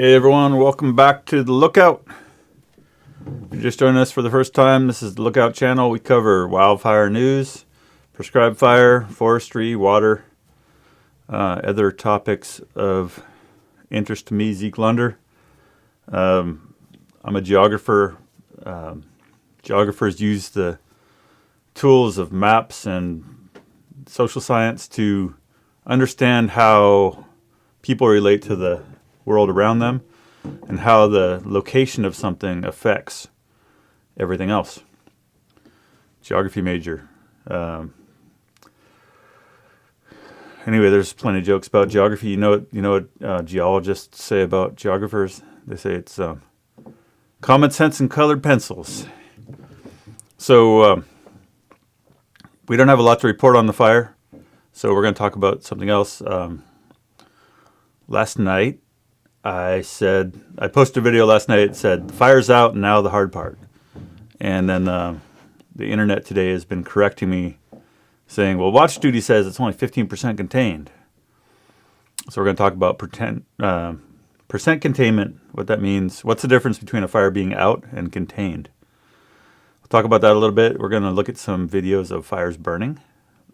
Hey everyone, welcome back to the Lookout. If you're just joining us for the first time, this is the Lookout channel. We cover wildfire news, prescribed fire, forestry, water, other topics of interest to me, Zeke Lunder. I'm a geographer. Geographers use the tools of maps and social science to understand how people relate to the world around them and how the location of something affects everything else. Geography major. Anyway, there's plenty of jokes about geography. You know what geologists say about geographers? They say it's common sense and colored pencils. So we don't have a lot to report on the fire, so we're going to talk about something else. Last night, I posted a video last night. It said, the fire's out and now the hard part. And then the internet today has been correcting me, saying, well, Watch Duty says it's only 15% contained. So we're going to talk about percent containment, what that means. What's the difference between a fire being out and contained? We'll talk about that a little bit. We're going to look at some videos of fires burning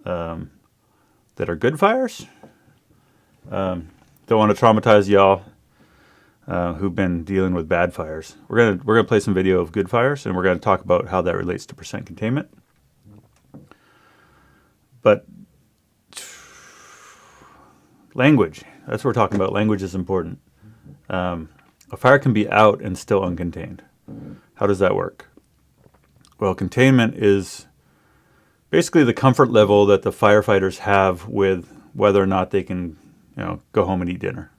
that are good fires. Don't want to traumatize y'all who've been dealing with bad fires. We're gonna play some video of good fires, and we're gonna talk about how that relates to percent containment. But language, that's what we're talking about. Language is important. A fire can be out and still uncontained. How does that work? Well, containment is basically the comfort level that the firefighters have with whether or not they can, go home and eat dinner.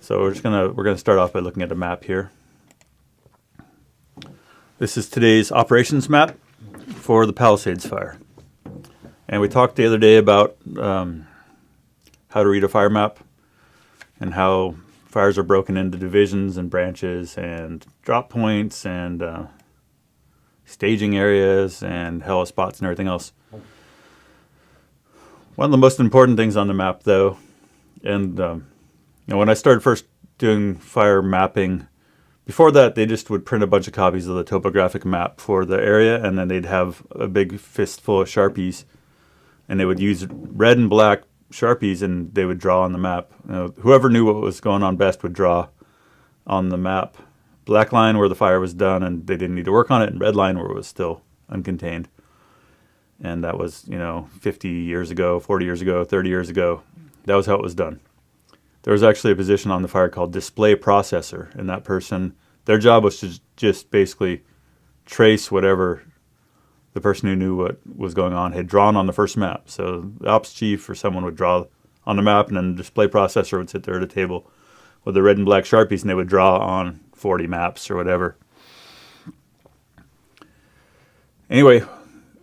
So we're gonna start off by looking at a map here. This is today's operations map for the Palisades fire. And we talked the other day about how to read a fire map and how fires are broken into divisions and branches and drop points and staging areas and hella spots and everything else. One of the most important things on the map, though, and when I started first doing fire mapping, before that they just would print a bunch of copies of the topographic map for the area, and then they'd have a big fistful of Sharpies, and they would use red and black Sharpies, and they would draw on the map. Whoever knew what was going on best would draw on the map. Black line where the fire was done and they didn't need to work on it, and red line where it was still uncontained. And that was, 50 years ago, 40 years ago, 30 years ago. That was how it was done. There was actually a position on the fire called display processor, and that person, their job was to just basically trace whatever the person who knew what was going on had drawn on the first map. So the ops chief or someone would draw on the map, and then the display processor would sit there at a table with the red and black Sharpies, and they would draw on 40 maps or whatever. Anyway,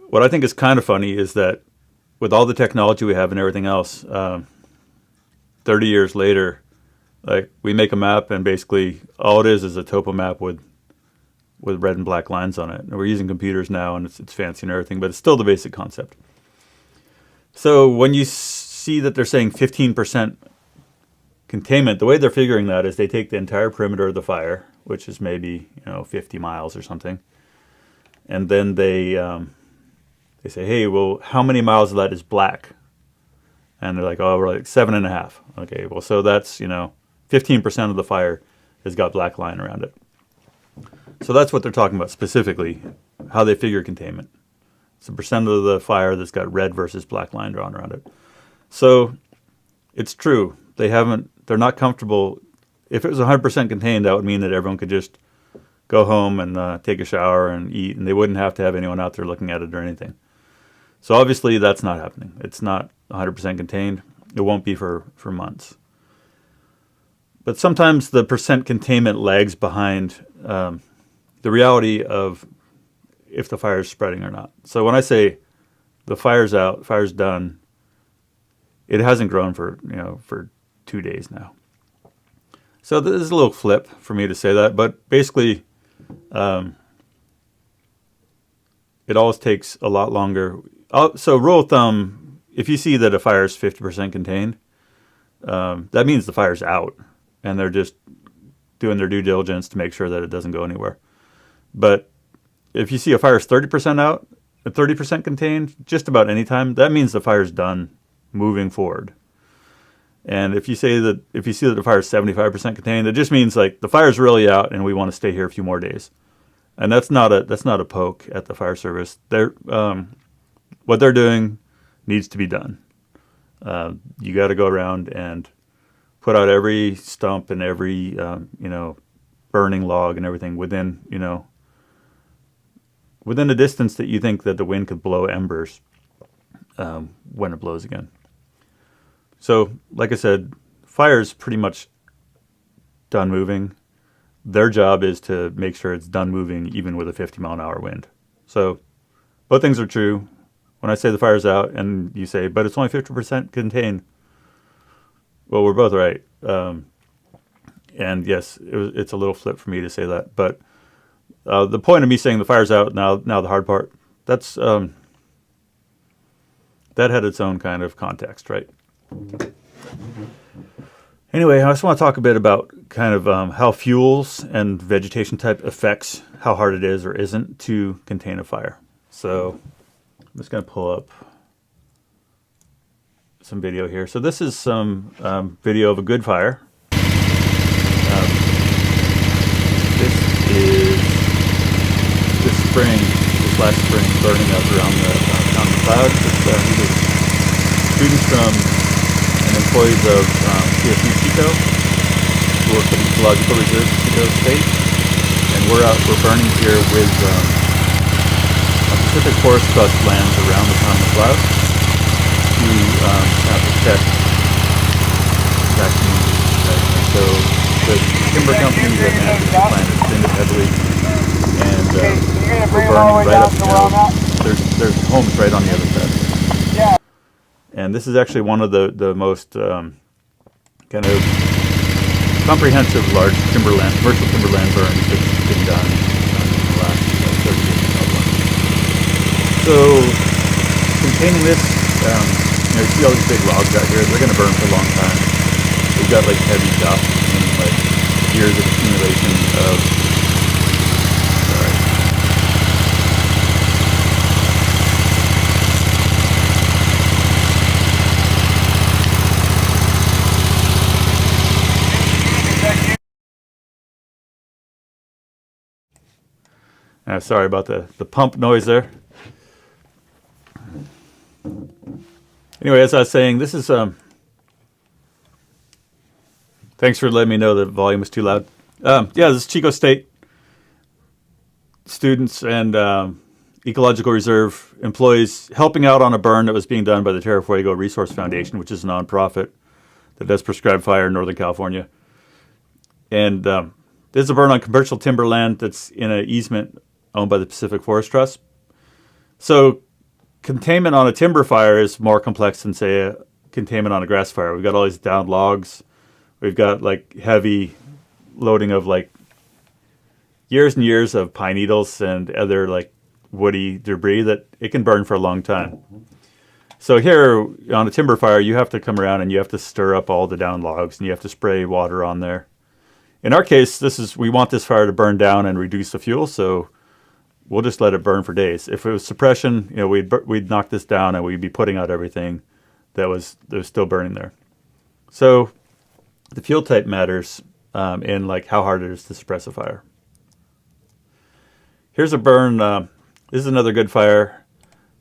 what I think is kind of funny is that with all the technology we have and everything else, 30 years later, like, we make a map and basically all it is a topo map with red and black lines on it. And we're using computers now, and it's fancy and everything, but it's still the basic concept. So when you see that they're saying 15% containment, the way they're figuring that is they take the entire perimeter of the fire, which is maybe 50 miles or something, and then they say, hey, well, how many miles of that is black? And they're like, oh, we're like 7.5. Okay, well, so that's 15% of the fire has got black line around it. So that's what they're talking about specifically, how they figure containment. It's the percent of the fire that's got red versus black line drawn around it. So it's true. They're not comfortable. If it was 100% contained, that would mean that everyone could just go home and take a shower and eat, and they wouldn't have to have anyone out there looking at it or anything. So obviously that's not happening. It's not 100% contained. It won't be for months. But sometimes the percent containment lags behind the reality of if the fire is spreading or not. So when I say the fire's out, fire's done, it hasn't grown for 2 days now. So this is a little flip for me to say that, but basically it always takes a lot longer. So rule of thumb, if you see that a fire is 50% contained, that means the fire's out. and they're just doing their due diligence to make sure that it doesn't go anywhere. But if you see a fire is 30% out, 30% contained, just about any time, that means the fire's done moving forward. And if you see that the fire is 75% contained, it just means like the fire's really out and we want to stay here a few more days. And that's not a poke at the fire service. What they're doing needs to be done. You got to go around and put out every stump and every burning log and everything within a distance that you think that the wind could blow embers when it blows again. So, like I said, fire's pretty much done moving. Their job is to make sure it's done moving even with a 50-mile-an-hour wind. So, both things are true. When I say the fire's out and you say, but it's only 50% contained, well, we're both right. And yes, it's a little flip for me to say that. But the point of me saying the fire's out, now the hard part, that had its own kind of context, right? Anyway, I just want to talk a bit about kind of how fuels and vegetation type affects how hard it is or isn't to contain a fire. So I'm just going to pull up some video here. So this is some video of a good fire. This is this last spring, burning up around the town of Cloud. Students from and employees of CSU Chico, who work for the Ecological Reserve of Chico State, and we're burning here with Pacific Forest Trust lands around the town of Cloud to protect that community. So the timber company that manages the plant has thinned it heavily, and we're burning right up. There's homes right on the other side. And this is actually one of the most kind of comprehensive large commercial timberland burns that's been done in the last 30 years in California. So containing this, you see all these big logs out here, they're going to burn for a long time. They've got like heavy dust and like years of accumulation of, sorry about the pump noise there. Anyway, as I was saying, this is thanks for letting me know the volume was too loud. This is Chico State students and Ecological Reserve employees helping out on a burn that was being done by the Terra Fuego Resource Foundation, which is a nonprofit that does prescribed fire in Northern California. And this is a burn on commercial timberland that's in an easement owned by the Pacific Forest Trust. So containment on a timber fire is more complex than, say, a containment on a grass fire. We've got all these downed logs. We've got like heavy loading of like years and years of pine needles and other like woody debris that it can burn for a long time. So here on a timber fire, you have to come around and you have to stir up all the downed logs and you have to spray water on there. In our case, we want this fire to burn down and reduce the fuel, so we'll just let it burn for days. If it was suppression, we'd knock this down and we'd be putting out everything that was still burning there. So the fuel type matters in like how hard it is to suppress a fire. Here's a burn. This is another good fire.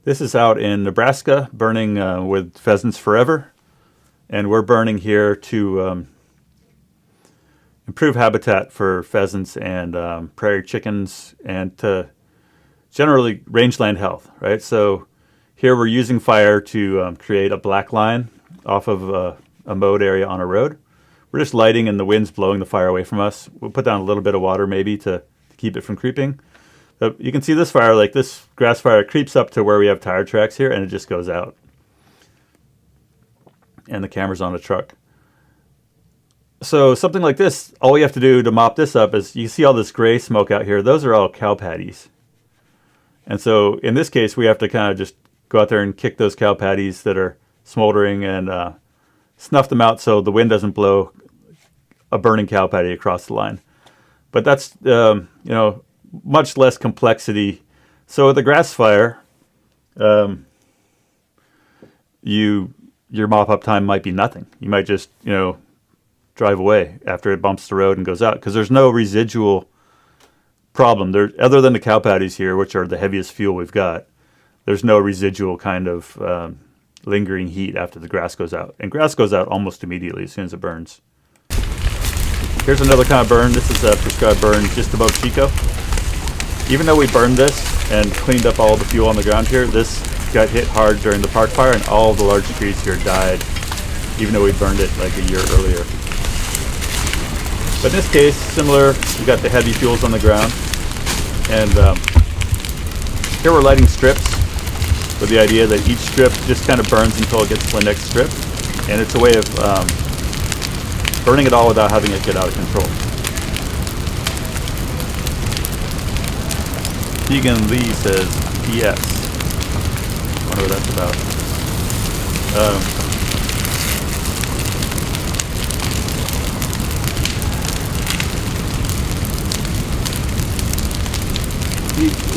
This is out in Nebraska, burning with pheasants forever, and we're burning here to improve habitat for pheasants and prairie chickens and to generally rangeland health, right? So here we're using fire to create a black line off of a mowed area on a road. We're just lighting and the wind's blowing the fire away from us. We'll put down a little bit of water maybe to keep it from creeping. But you can see this fire, like this grass fire, creeps up to where we have tire tracks here and it just goes out. And the camera's on a truck. So something like this, all we have to do to mop this up is, you see all this gray smoke out here, those are all cow patties. And so in this case, we have to kind of just go out there and kick those cow patties that are smoldering and snuff them out so the wind doesn't blow a burning cow patty across the line. But that's, you know, much less complexity. So with a grass fire, your mop up time might be nothing. You might just, you know, drive away after it bumps the road and goes out, because there's no residual problem there other than the cow patties here, which are the heaviest fuel we've got. There's no residual kind of lingering heat after the grass goes out, and grass goes out almost immediately as soon as it burns. Here's another kind of burn. This is a prescribed burn just above Chico. Even though we burned this and cleaned up all the fuel on the ground here, this got hit hard during the park fire, and all the large trees here died, even though we burned it like a year earlier. But in this case, similar, we got the heavy fuels on the ground, and here we're lighting strips with the idea that each strip just kind of burns until it gets to the next strip, and it's a way of burning it all without having it get out of control. Keegan Lee says, yes. I wonder what that's about.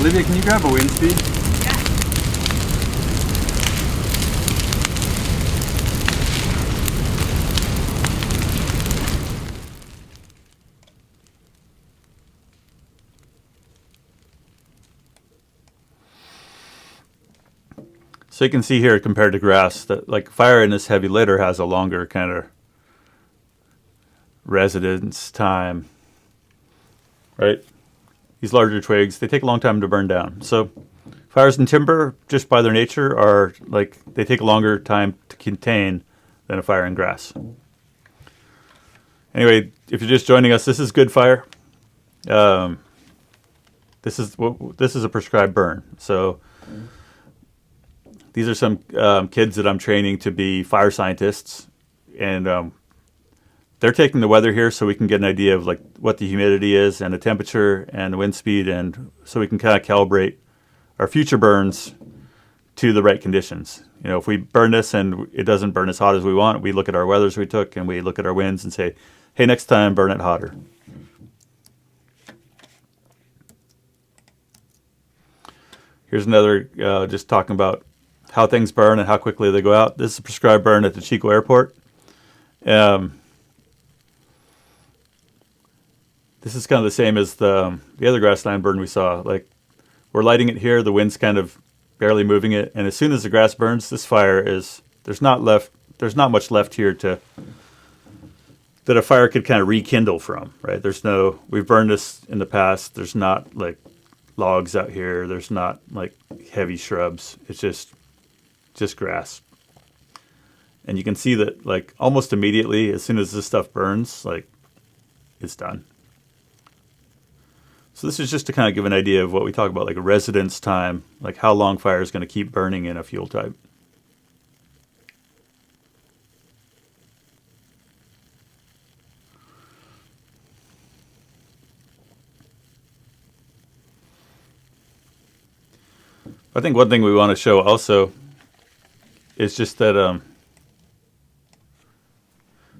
Olivia, can you grab a wind speed? So you can see here compared to grass that like fire in this heavy litter has a longer kind of residence time, right? These larger twigs, they take a long time to burn down. So fires in timber, just by their nature, are like they take a longer time to contain than a fire in grass. Anyway, if you're just joining us, this is good fire. This is a prescribed burn. So these are some kids that I'm training to be fire scientists, and they're taking the weather here so we can get an idea of like what the humidity is and the temperature and the wind speed, and so we can kind of calibrate our future burns to the right conditions. You know, if we burn this and it doesn't burn as hot as we want, we look at our weathers we took and we look at our winds and say, hey, next time burn it hotter. Here's another just talking about how things burn and how quickly they go out. This is a prescribed burn at the Chico Airport. This is kind of the same as the other grassland burn we saw. Like, we're lighting it here, the wind's kind of barely moving it, and as soon as the grass burns, this fire is there's not much left here that a fire could kind of rekindle from, right? We've burned this in the past. There's not like logs out here. There's not like heavy shrubs. It's just grass. And you can see that like almost immediately, as soon as this stuff burns, like it's done. So this is just to kind of give an idea of what we talk about, like a residence time, like how long fire is going to keep burning in a fuel type. I think one thing we want to show also is just that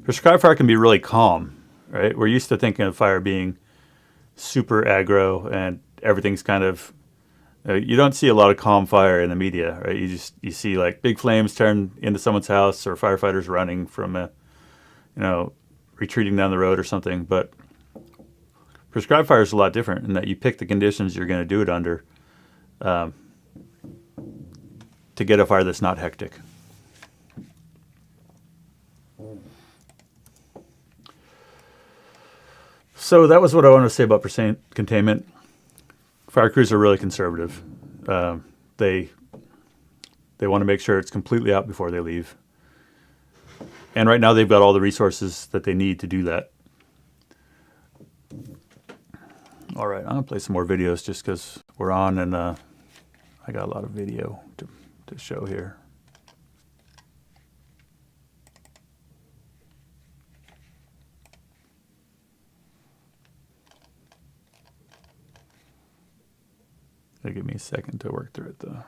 prescribed fire can be really calm, right? We're used to thinking of fire being super aggro and everything's kind of you don't see a lot of calm fire in the media, right? You see like big flames turn into someone's house, or firefighters running from retreating down the road or something. But prescribed fire is a lot different in that you pick the conditions you're going to do it under to get a fire that's not hectic. So that was what I wanted to say about containment. Fire crews are really conservative. They want to make sure it's completely out before they leave. And right now they've got all the resources that they need to do that. All right, I'm going to play some more videos just because we're on, and I got a lot of video to show here. It'll give me a second to work through it, though.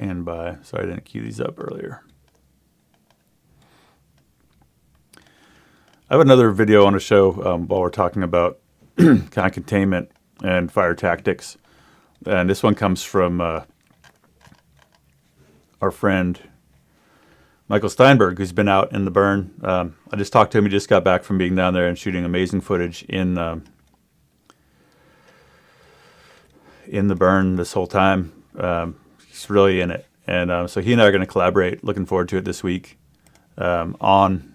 Stand by. Sorry I didn't cue these up earlier. I have another video on a show while we're talking about kind of containment and fire tactics. And this one comes from our friend Michael Steinberg, who's been out in the burn. I just talked to him. He just got back from being down there and shooting amazing footage in the burn this whole time. He's really in it. And so he and I are going to collaborate. Looking forward to it this week on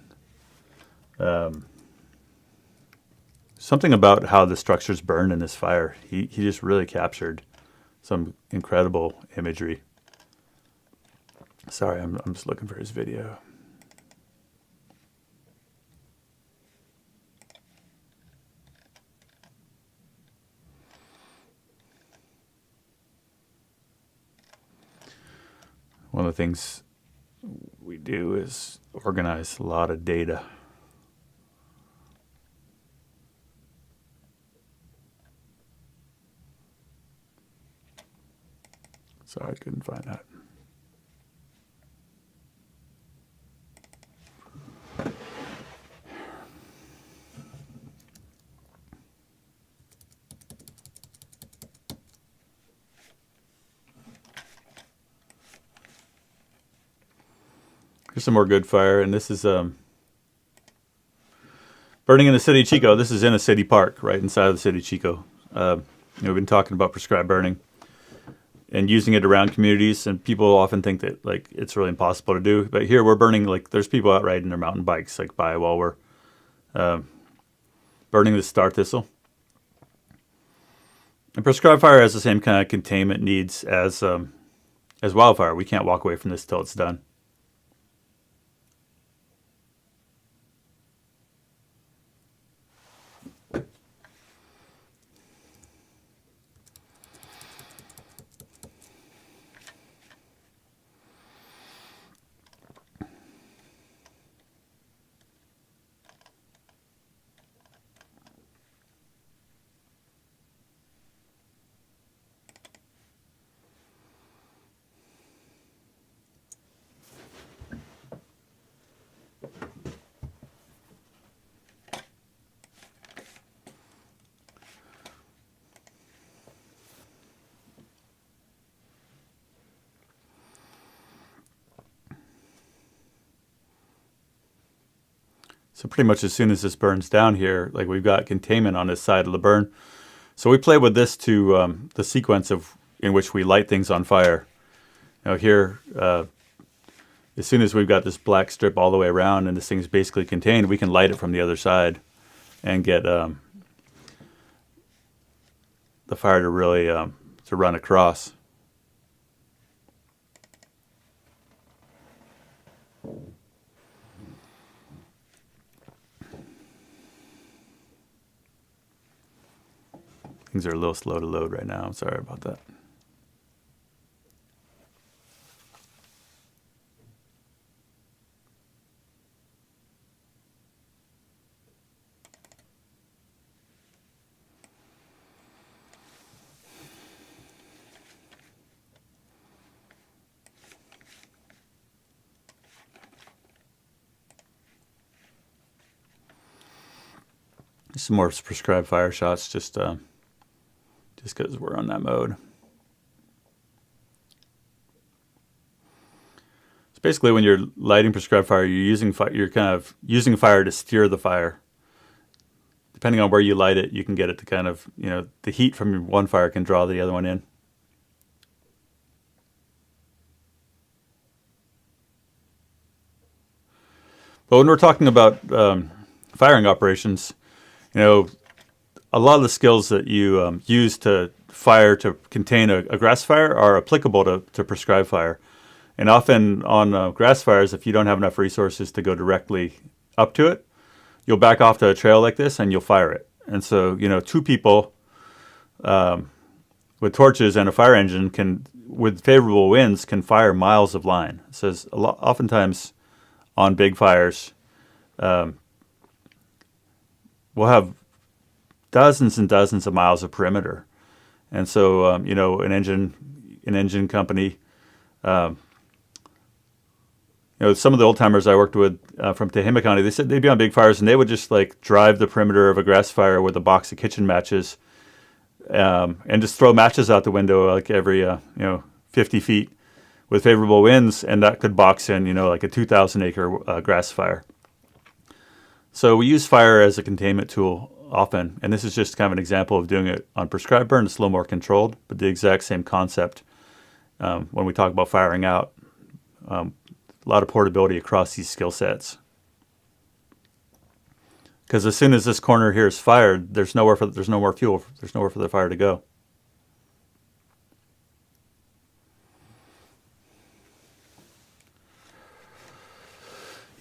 something about how the structures burned in this fire. He just really captured some incredible imagery. Sorry, I'm just looking for his video. One of the things we do is organize a lot of data. Sorry, I couldn't find that. Here's some more good fire, and this is burning in the city of Chico. This is in a city park, right inside of the city of Chico. We've been talking about prescribed burning and using it around communities, and people often think that like it's really impossible to do. But here we're burning, like there's people out riding their mountain bikes like by while we're burning the star thistle. And prescribed fire has the same kind of containment needs as wildfire. We can't walk away from this till it's done. So pretty much as soon as this burns down here, like we've got containment on this side of the burn. So we play with this to the sequence in which we light things on fire. Now here, as soon as we've got this black strip all the way around and this thing's basically contained, we can light it from the other side and get the fire to really to run across. Things are a little slow to load right now. I'm sorry about that. Some more prescribed fire shots, just because we're on that mode. So basically, when you're lighting prescribed fire, you're kind of using fire to steer the fire. Depending on where you light it, you can get it to kind of, the heat from one fire can draw the other one in. But when we're talking about firing operations, a lot of the skills that you use to fire to contain a grass fire are applicable to prescribed fire. And often on grass fires, if you don't have enough resources to go directly up to it, you'll back off to a trail like this and you'll fire it. And so, two people with torches and a fire engine with favorable winds, can fire miles of line. It says oftentimes on big fires, we'll have dozens and dozens of miles of perimeter. And so, an engine company Some of the old timers I worked with from Tehama County, they said they'd be on big fires and they would just like drive the perimeter of a grass fire with a box of kitchen matches, and just throw matches out the window like every 50 feet with favorable winds, and that could box in like a 2,000 acre grass fire. So we use fire as a containment tool often, and this is just kind of an example of doing it on prescribed burn. It's a little more controlled, but the exact same concept when we talk about firing out. A lot of portability across these skill sets. Because as soon as this corner here is fired, there's no more fuel. There's nowhere for the fire to go.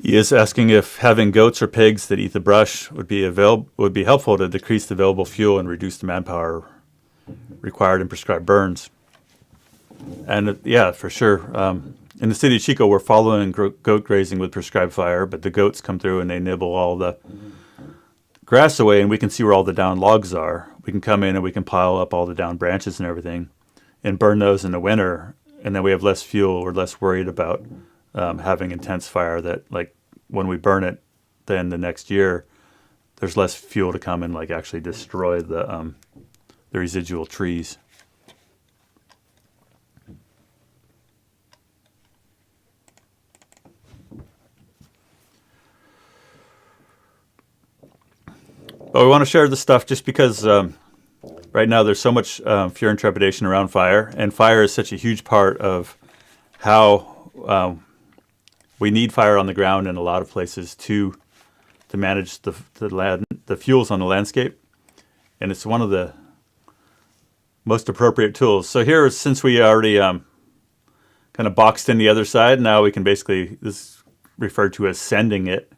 He is asking if having goats or pigs that eat the brush would be helpful to decrease the available fuel and reduce the manpower required in prescribed burns. And yeah, for sure. In the city of Chico, we're following goat grazing with prescribed fire, but the goats come through and they nibble all the grass away, and we can see where all the down logs are. We can come in and we can pile up all the down branches and everything and burn those in the winter, and then we have less fuel. We're less worried about having intense fire that, like, when we burn it, then the next year, there's less fuel to come and, like, actually destroy the residual trees. But we want to share this stuff just because right now there's so much fear and trepidation around fire, and fire is such a huge part of how we need fire on the ground in a lot of places to manage the fuels on the landscape, and it's one of the most appropriate tools. So here, since we already kind of boxed in the other side, now we can basically, this is referred to as sending it.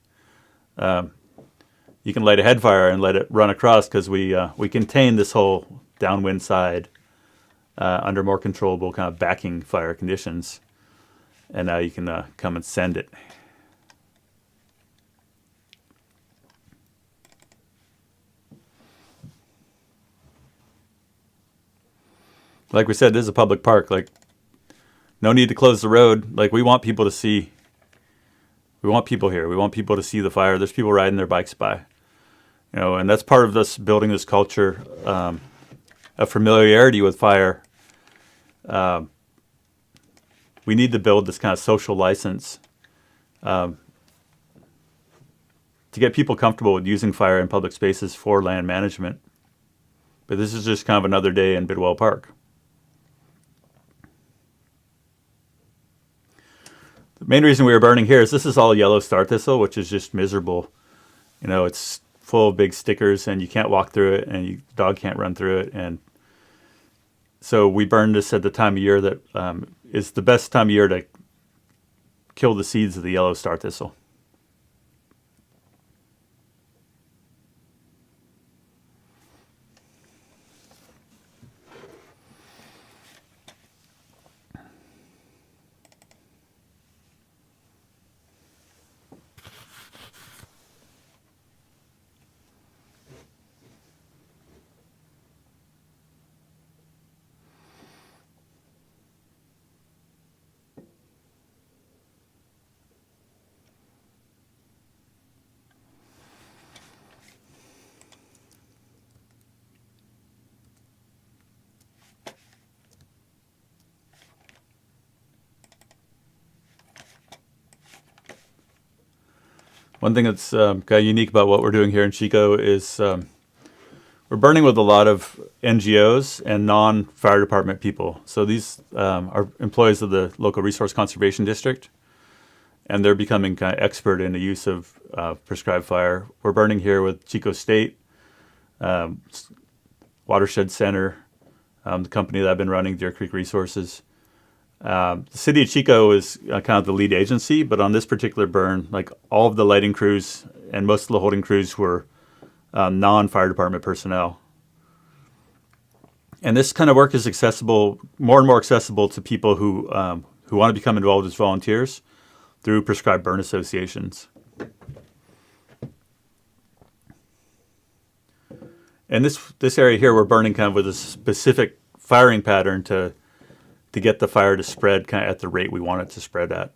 You can light a head fire and let it run across, because we contain this whole downwind side under more controllable kind of backing fire conditions. And now you can come and send it. Like we said, this is a public park. Like, no need to close the road. Like, we want people to see. We want people here. We want people to see the fire. There's people riding their bikes by. And that's part of this building this culture of familiarity with fire. We need to build this kind of social license to get people comfortable with using fire in public spaces for land management. But this is just kind of another day in Bidwell Park. The main reason we were burning here is this is all yellow star thistle, which is just miserable. It's full of big stickers, and you can't walk through it, and your dog can't run through it. And so we burned this at the time of year that is the best time of year to kill the seeds of the yellow star thistle. One thing that's kind of unique about what we're doing here in Chico is we're burning with a lot of NGOs and non-fire department people. So these are employees of the local resource conservation district, and they're becoming kind of expert in the use of prescribed fire. We're burning here with Chico State, Watershed Center, the company that I've been running, Deer Creek Resources. The city of Chico is kind of the lead agency, but on this particular burn, like, all of the lighting crews and most of the holding crews were non-fire department personnel. And this kind of work is accessible, more and more accessible to people who want to become involved as volunteers through prescribed burn associations. And this area here, we're burning kind of with a specific firing pattern to to get the fire to spread kind of at the rate we want it to spread at.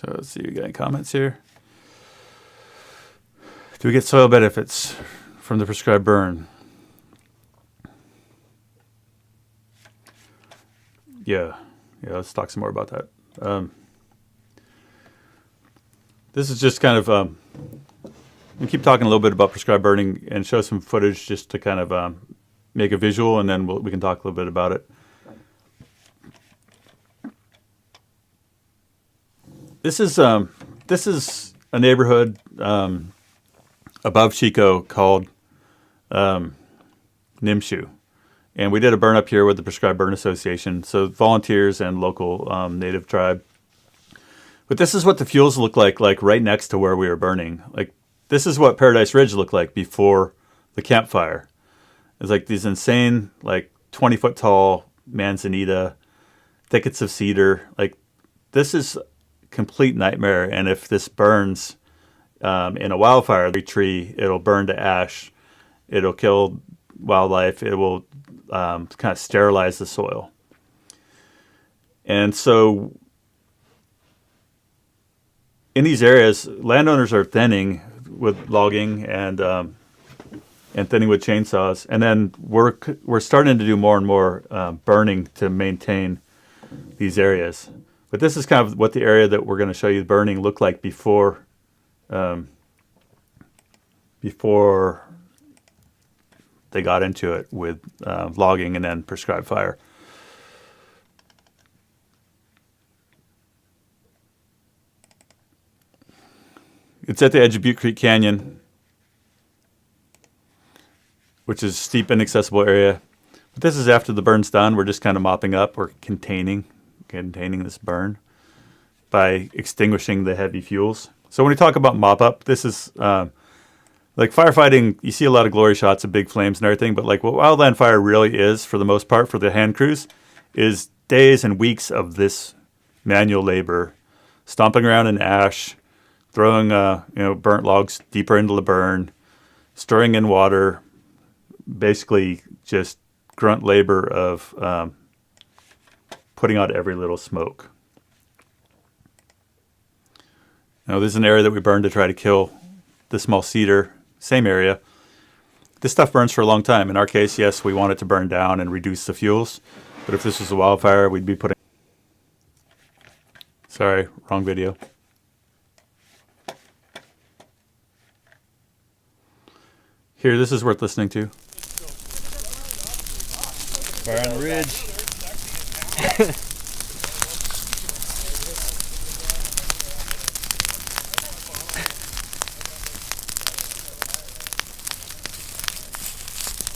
So let's see, we got any comments here? Do we get soil benefits from the prescribed burn? Yeah, let's talk some more about that. This is just kind of, we keep talking a little bit about prescribed burning and show some footage just to kind of make a visual, and then we can talk a little bit about it. This is a neighborhood above Chico called Nimshu, and we did a burn up here with the Prescribed Burn Association, so volunteers and local native tribe. But this is what the fuels look like right next to where we were burning. Like, this is what Paradise Ridge looked like before the campfire. It's like these insane, like 20-foot tall manzanita, thickets of cedar. Like, this is complete nightmare. And if this burns in a wildfire tree, it'll burn to ash. It'll kill wildlife. It will kind of sterilize the soil. And so in these areas, landowners are thinning with logging and thinning with chainsaws. And then we're starting to do more and more burning to maintain these areas. But this is kind of what the area that we're going to show you burning looked like before they got into it with logging and then prescribed fire. It's at the edge of Butte Creek Canyon, which is a steep, inaccessible area. But this is after the burn's done. We're just kind of mopping up. We're containing this burn by extinguishing the heavy fuels. So when we talk about mop up, this is like firefighting. You see a lot of glory shots of big flames and everything, but like what wildland fire really is, for the most part, for the hand crews, is days and weeks of this manual labor, stomping around in ash, throwing burnt logs deeper into the burn, stirring in water, basically just grunt labor of putting out every little smoke. Now, this is an area that we burned to try to kill the small cedar, same area. This stuff burns for a long time. In our case, yes, we want it to burn down and reduce the fuels. But if this was a wildfire, we'd be putting... Sorry, wrong video. Here, this is worth listening to. Fire on the ridge. How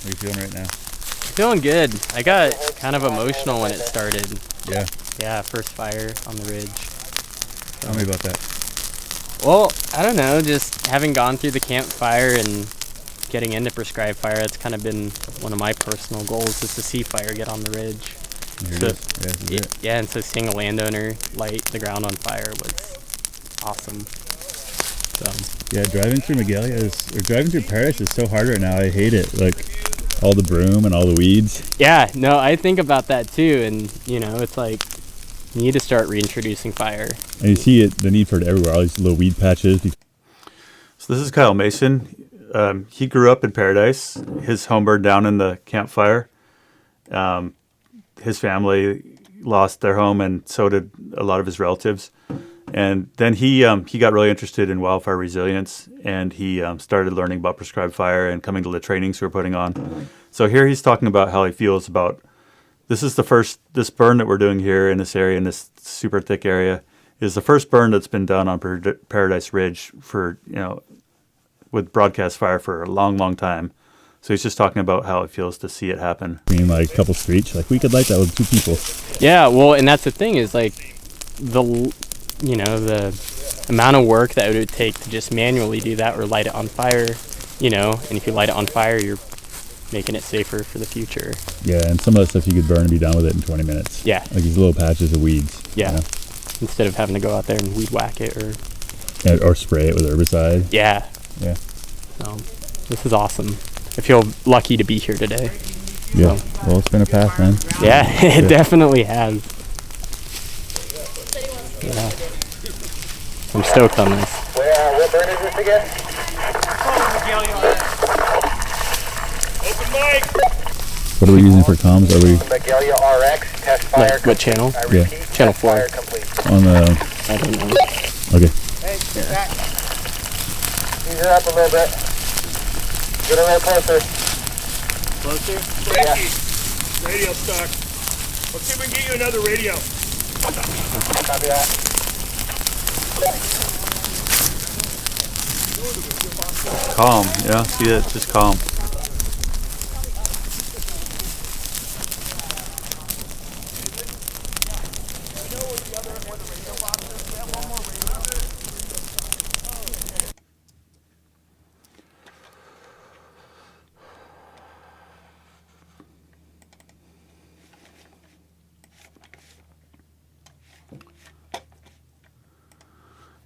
are you feeling right now? Feeling good. I got kind of emotional when it started. Yeah. Yeah, first fire on the ridge. Tell me about that. Well, I don't know, just having gone through the campfire and getting into prescribed fire, it's kind of been one of my personal goals, is to see fire get on the ridge. Here So, it is. Yeah, this is it. Yeah, and so seeing a landowner light the ground on fire was awesome. So Yeah, driving through Magalia or driving through Paris is so hard right now. I hate it. Like, all the broom and all the weeds. Yeah, no, I think about that too, and you know, it's like you need to start reintroducing fire. And you see the need for it everywhere, all these little weed patches. So this is Kyle Mason. He grew up in Paradise. His home burned down in the campfire. His family lost their home, and so did a lot of his relatives. And then he got really interested in wildfire resilience, and he started learning about prescribed fire and coming to the trainings we were putting on. So here he's talking about how he feels about this burn that we're doing here in this area, in this super thick area, is the first burn that's been done on Paradise Ridge for, with broadcast fire for a long, long time. So he's just talking about how it feels to see it happen. Being like a couple streets, like we could light that with 2 people. Yeah, well, and that's the thing is like the amount of work that it would take to just manually do that or light it on fire, and if you light it on fire, you're making it safer for the future. Yeah, and some of the stuff you could burn and be done with it in 20 minutes. Yeah. Like these little patches of weeds. Yeah. Instead of having to go out there and weed whack it or spray it with herbicide. Yeah. Yeah. So this is awesome. I feel lucky to be here today. Yeah. So. Well, it's been a path, man. Yeah, it definitely has. Yeah. I'm stoked on this. What burn is this again? Open mic. What are we using for comms? Are we Magalia RX, test fire Like what channel? I Yeah. repeat, Channel test 4. fire complete. on the... I don't know. Okay. Hey, get back. Ease her up a little bit. Get a little closer. Closer. Yeah. Frankie, radio stuck. Let's see if we can get you another radio. Copy that. Calm, yeah, see it, just calm.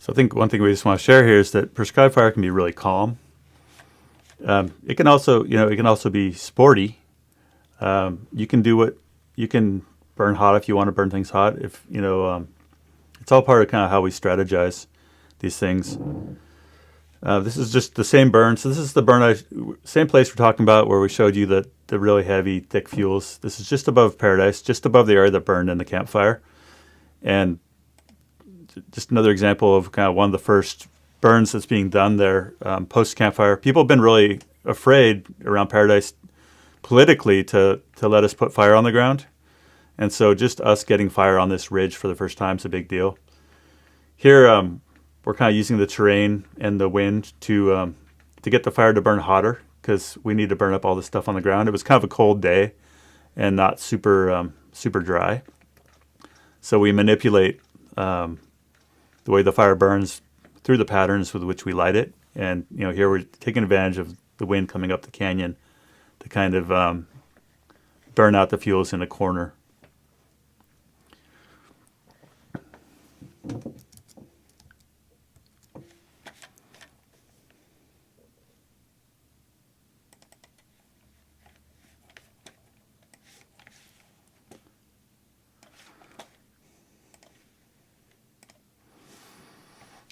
So I think one thing we just want to share here is that prescribed fire can be really calm. It can also, be sporty. You can burn hot if you want to burn things hot. If it's all part of kind of how we strategize these things. This is just the same burn. So this is the burn, same place we're talking about where we showed you the really heavy, thick fuels. This is just above Paradise, just above the area that burned in the campfire, and just another example of kind of one of the first burns that's being done there post campfire. People have been really afraid around Paradise politically to let us put fire on the ground. And so just us getting fire on this ridge for the first time is a big deal. Here, we're kind of using the terrain and the wind to get the fire to burn hotter because we need to burn up all the stuff on the ground. It was kind of a cold day and not super dry. So we manipulate the way the fire burns through the patterns with which we light it. And, here we're taking advantage of the wind coming up the canyon to kind of burn out the fuels in a corner.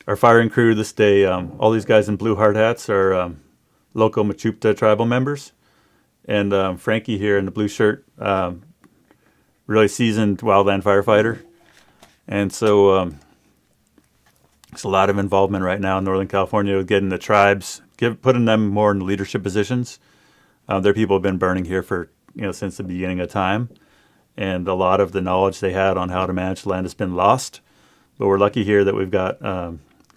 Our firing crew this day, all these guys in blue hard hats are local Machupta tribal members. And Frankie here in the blue shirt, really seasoned wildland firefighter. And so there's a lot of involvement right now in Northern California with getting the tribes, putting them more in leadership positions. Their people have been burning here for, since the beginning of time. And a lot of the knowledge they had on how to manage the land has been lost. But we're lucky here that we've got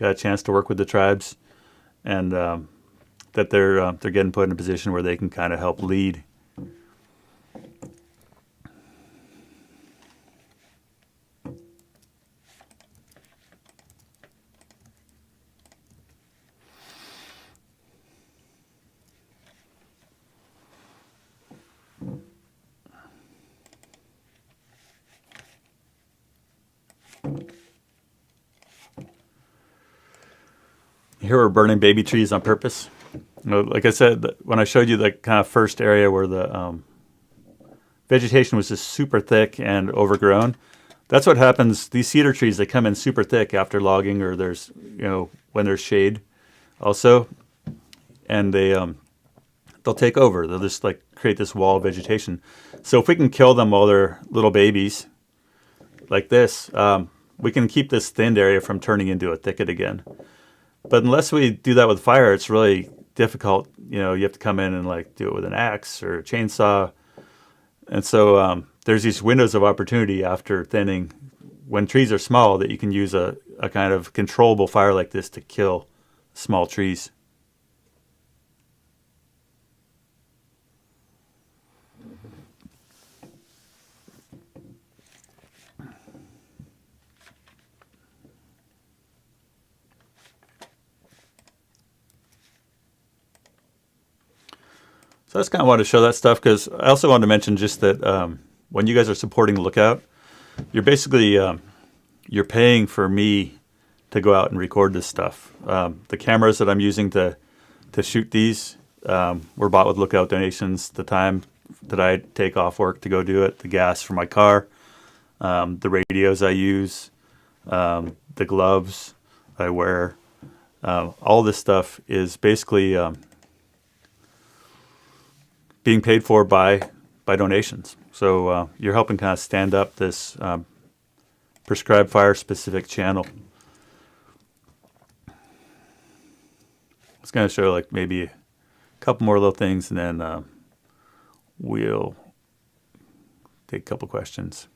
a chance to work with the tribes, and that they're getting put in a position where they can kind of help lead. Here we're burning baby trees on purpose. Like I said, when I showed you the kind of first area where the vegetation was just super thick and overgrown, that's what happens. These cedar trees, they come in super thick after logging, or there's, when there's shade also, and they'll take over. They'll just like create this wall of vegetation. So if we can kill them while they're little babies, like this, we can keep this thinned area from turning into a thicket again. But unless we do that with fire, it's really difficult. You have to come in and like do it with an axe or a chainsaw. And so there's these windows of opportunity after thinning when trees are small that you can use a kind of controllable fire like this to kill small trees. So I just kind of wanted to show that stuff because I also wanted to mention just that when you guys are supporting Lookout, you're basically you're paying for me to go out and record this stuff. The cameras that I'm using to shoot these were bought with Lookout donations. The time that I take off work to go do it, the gas for my car, the radios I use, the gloves I wear, all this stuff is basically being paid for by donations. So you're helping kind of stand up this prescribed fire specific channel. It's going to show like maybe a couple more little things, and then we'll take a couple questions.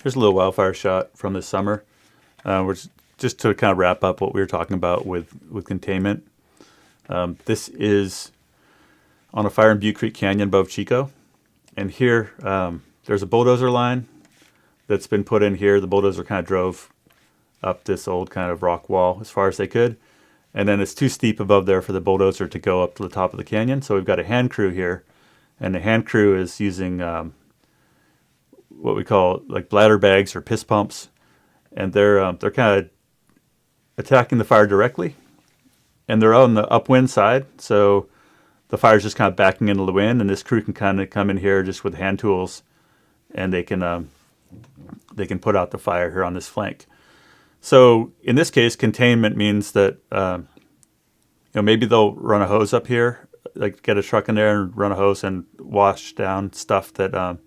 Here's a little wildfire shot from this summer. We're just to kind of wrap up what we were talking about with containment. This is on a fire in Butte Creek Canyon above Chico. And here, there's a bulldozer line that's been put in here. The bulldozer kind of drove up this old kind of rock wall as far as they could. And then it's too steep above there for the bulldozer to go up to the top of the canyon. So we've got a hand crew here. And the hand crew is using what we call like bladder bags or piss pumps. And they're kind of attacking the fire directly, and they're on the upwind side, so the fire's just kind of backing into the wind, and this crew can kind of come in here just with hand tools, and they can put out the fire here on this flank. So in this case, containment means that maybe they'll run a hose up here, like get a truck in there and run a hose and wash down stuff that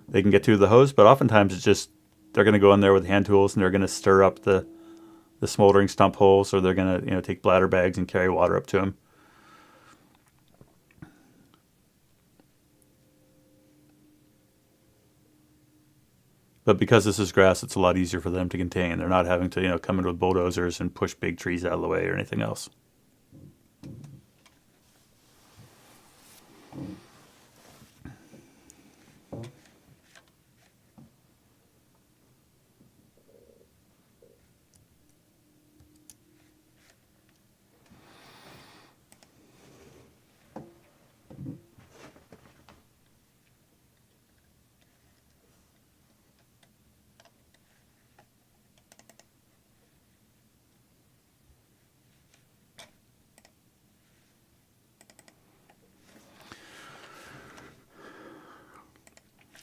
they can get to the hose. But oftentimes it's just they're going to go in there with hand tools and they're going to stir up the smoldering stump holes, or they're going to take bladder bags and carry water up to them. But because this is grass, it's a lot easier for them to contain. They're not having to come in with bulldozers and push big trees out of the way or anything else.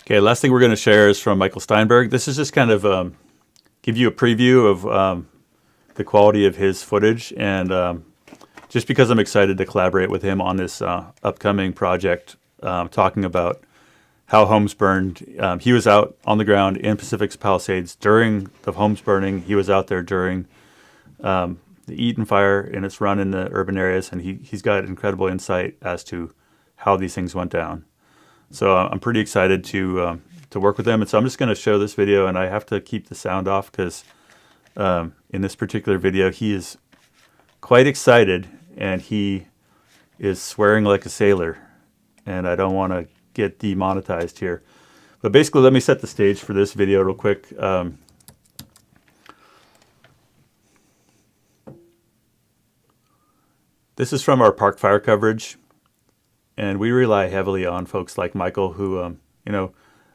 Okay, last thing we're going to share is from Michael Steinberg. This is just kind of give you a preview of the quality of his footage, and just because I'm excited to collaborate with him on this upcoming project, talking about how homes burned. He was out on the ground in Pacific Palisades during the homes burning. He was out there during the Eaton fire in its run in the urban areas, and he's got incredible insight as to how these things went down. So I'm pretty excited to work with him. And so I'm just going to show this video, and I have to keep the sound off because in this particular video, he is quite excited, and he is swearing like a sailor, and I don't want to get demonetized here. But basically, let me set the stage for this video real quick. This is from our park fire coverage. And we rely heavily on folks like Michael, who, I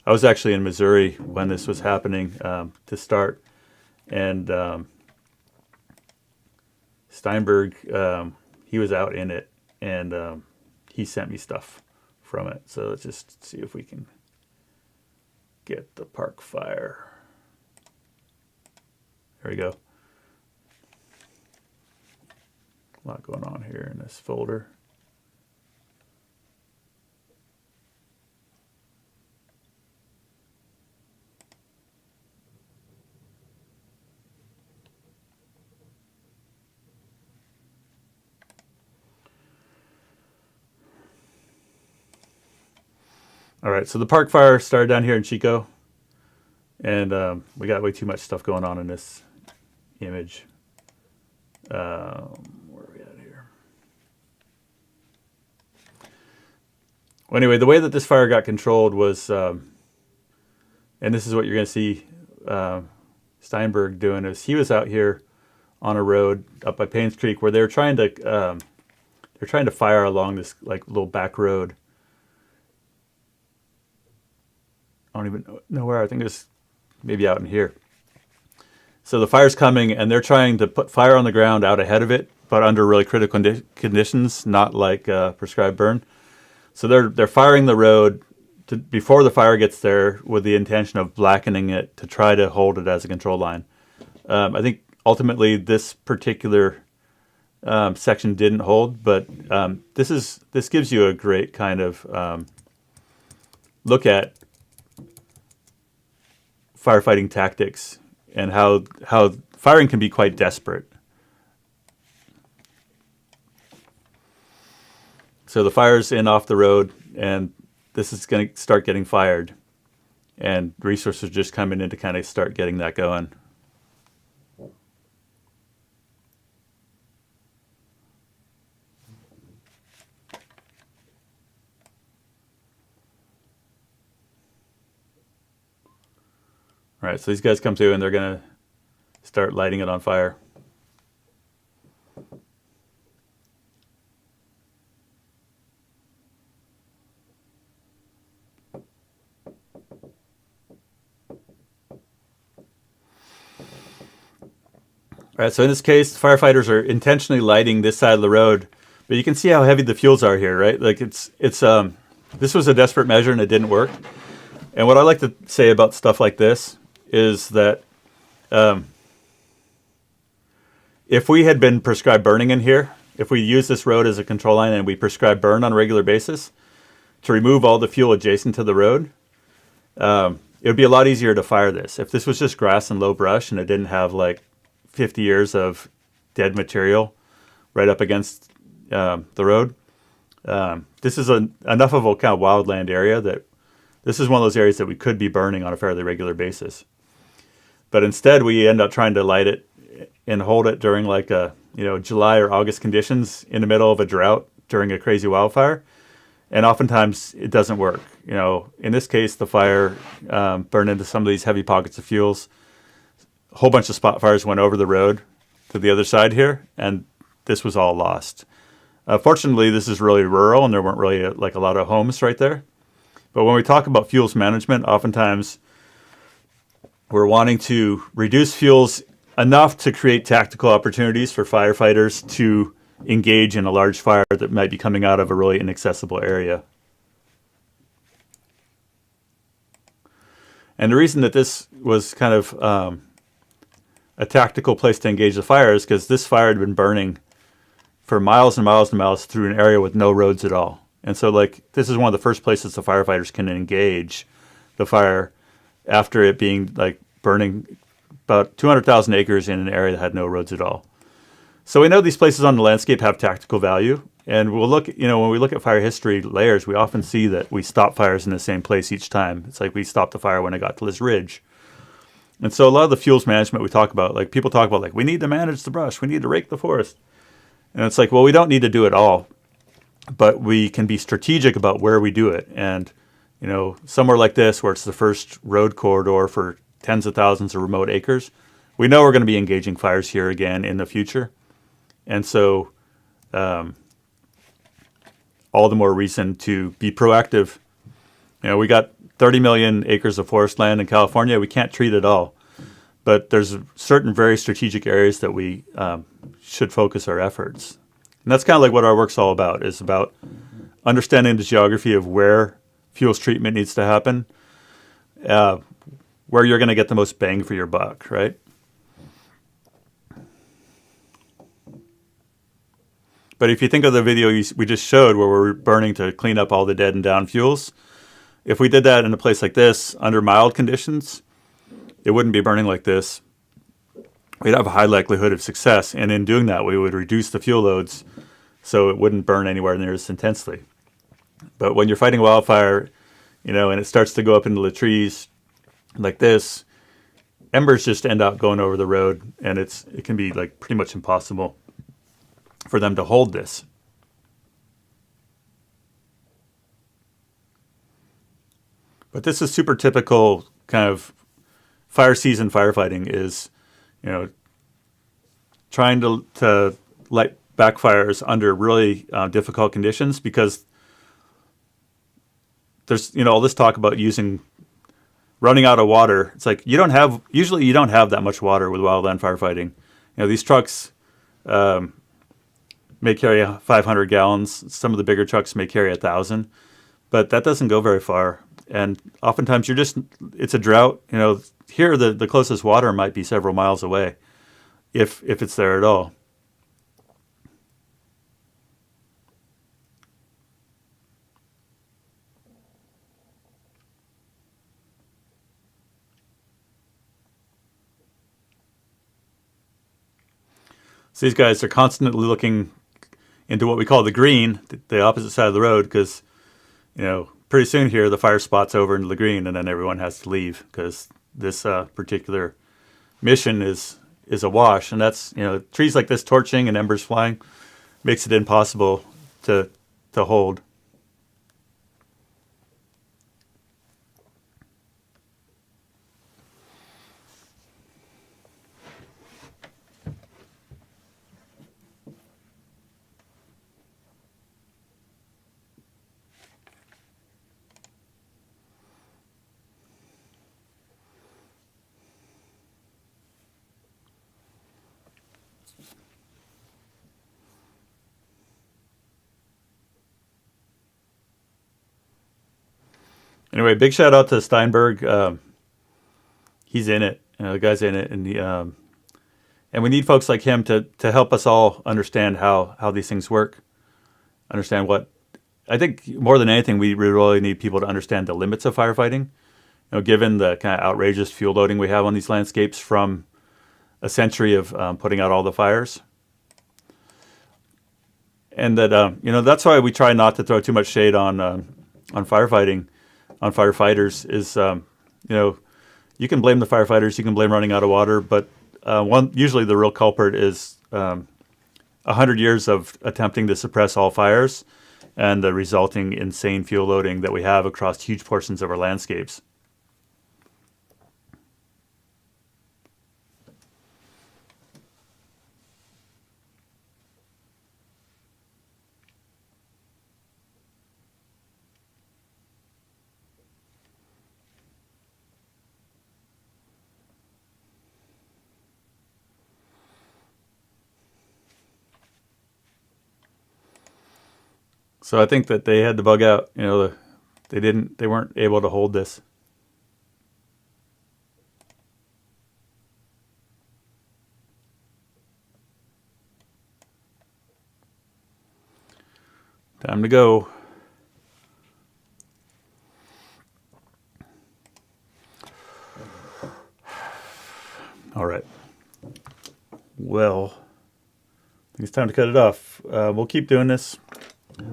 was actually in Missouri when this was happening to start. and Steinberg, he was out in it, and he sent me stuff from it. So let's just see if we can get the park fire. There we go. A lot going on here in this folder. All right, so the park fire started down here in Chico, and we got way too much stuff going on in this image. Where are we at here? Well, anyway, the way that this fire got controlled was, and this is what you're going to see Steinberg doing, is he was out here on a road up by Paynes Creek where they're trying to fire along this like little back road. I don't even know where. I think it's maybe out in here. So the fire's coming, and they're trying to put fire on the ground out ahead of it, but under really critical conditions, not like prescribed burn. So they're firing the road before the fire gets there with the intention of blackening it to try to hold it as a control line. I think ultimately this particular section didn't hold, but this gives you a great kind of look at firefighting tactics and how firing can be quite desperate. So the fire's in off the road, and this is going to start getting fired, and resources are just coming in to kind of start getting that going. All right, so these guys come through, and they're going to start lighting it on fire. All right, so in this case, firefighters are intentionally lighting this side of the road, but you can see how heavy the fuels are here, right? Like this was a desperate measure, and it didn't work. And what I like to say about stuff like this is that if we had been prescribed burning in here, if we use this road as a control line and we prescribe burn on a regular basis to remove all the fuel adjacent to the road, it would be a lot easier to fire this. If this was just grass and low brush and it didn't have like 50 years of dead material right up against the road, this is enough of a kind of wildland area that this is one of those areas that we could be burning on a fairly regular basis. But instead, we end up trying to light it and hold it during like July or August conditions in the middle of a drought during a crazy wildfire. And oftentimes it doesn't work. In this case, the fire burned into some of these heavy pockets of fuels. A whole bunch of spot fires went over the road to the other side here, and this was all lost. Fortunately, this is really rural, and there weren't really like a lot of homes right there. But when we talk about fuels management, oftentimes we're wanting to reduce fuels enough to create tactical opportunities for firefighters to engage in a large fire that might be coming out of a really inaccessible area. And the reason that this was kind of a tactical place to engage the fire is because this fire had been burning for miles and miles and miles through an area with no roads at all. And so this is one of the first places the firefighters can engage the fire after it being burning about 200,000 acres in an area that had no roads at all. So we know these places on the landscape have tactical value, and we'll look, when we look at fire history layers, we often see that we stop fires in the same place each time. It's like we stopped the fire when it got to this ridge. And so a lot of the fuels management we talk about, people talk about we need to manage the brush, we need to rake the forest. And it's well, we don't need to do it all, but we can be strategic about where we do it. And, somewhere like this, where it's the first road corridor for tens of thousands of remote acres, we know we're going to be engaging fires here again in the future. And so all the more reason to be proactive. We got 30 million acres of forest land in California. We can't treat it all. but there's certain very strategic areas that we should focus our efforts. And that's kind of like what our work's all about, is about understanding the geography of where fuels treatment needs to happen, where you're going to get the most bang for your buck, right? But if you think of the video we just showed where we're burning to clean up all the dead and down fuels, if we did that in a place like this under mild conditions, it wouldn't be burning like this. We'd have a high likelihood of success, and in doing that, we would reduce the fuel loads so it wouldn't burn anywhere near as intensely. But when you're fighting wildfire, and it starts to go up into the trees like this, embers just end up going over the road, and it can be like pretty much impossible for them to hold this. But this is super typical kind of fire season firefighting, is, trying to light backfires under really difficult conditions, because there's, all this talk about running out of water. It's like usually you don't have that much water with wildland firefighting. These trucks may carry 500 gallons. Some of the bigger trucks may carry 1,000, but that doesn't go very far. And oftentimes it's a drought. Here the closest water might be several miles away, if it's there at all. So these guys are constantly looking into what we call the green, the opposite side of the road, because, pretty soon here the fire spot's over into the green, and then everyone has to leave because this particular mission is a wash. And that's, trees like this torching and embers flying makes it impossible to hold. Anyway, big shout out to Steinberg. He's in it. The guy's in it, and we need folks like him to help us all understand how these things work. Understand what I think more than anything, we really need people to understand the limits of firefighting. Given the kind of outrageous fuel loading we have on these landscapes from a century of putting out all the fires. And that that's why we try not to throw too much shade on firefighting. On firefighters is, you can blame the firefighters, you can blame running out of water, but usually the real culprit is 100 years of attempting to suppress all fires and the resulting insane fuel loading that we have across huge portions of our landscapes. So I think that they had to bug out. They weren't able to hold this. Time to go. All right. Well, I think it's time to cut it off. We'll keep doing this.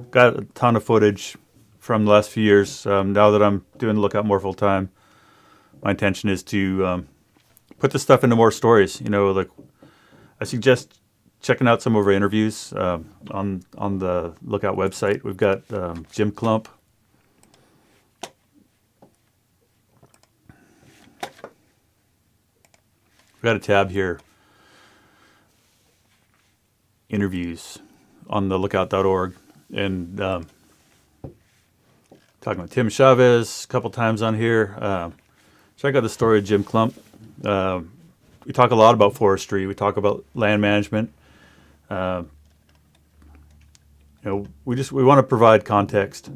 Got a ton of footage from the last few years. Now that I'm doing Lookout more full time, my intention is to put this stuff into more stories. I suggest checking out some of our interviews on the Lookout website. We've got Jim Clump. We've got a tab here, interviews, on the lookout.org. And talking with Tim Chavez a couple times on here. Check out the story of Jim Clump. talk a lot about forestry. We talk about land management. We want to provide context.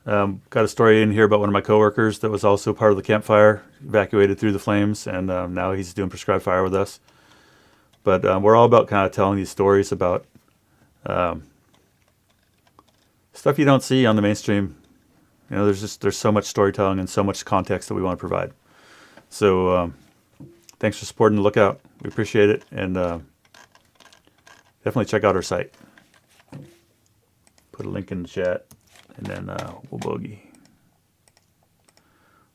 Got a story in here about one of my coworkers that was also part of the campfire, evacuated through the flames, and now he's doing prescribed fire with us. But we're all about kind of telling these stories about stuff you don't see on the mainstream. There's so much storytelling and so much context that we want to provide. So thanks for supporting the Lookout. We appreciate it, and definitely check out our site. Put a link in the chat, and then we'll bogey.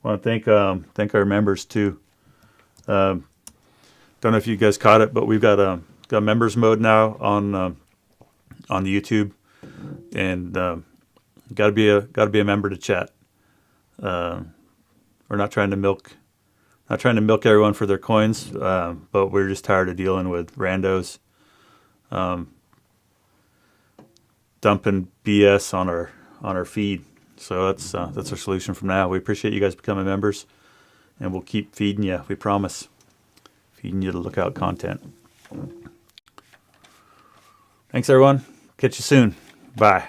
I want to thank our members too. Don't know if you guys caught it, but we've got members mode now on the YouTube, and got to be a member to chat. We're not trying to milk everyone for their coins, but we're just tired of dealing with randos dumping BS on our feed. So that's our solution from now. We appreciate you guys becoming members, and we'll keep feeding you. We promise, feeding you the Lookout content. Thanks everyone. Catch you soon. Bye.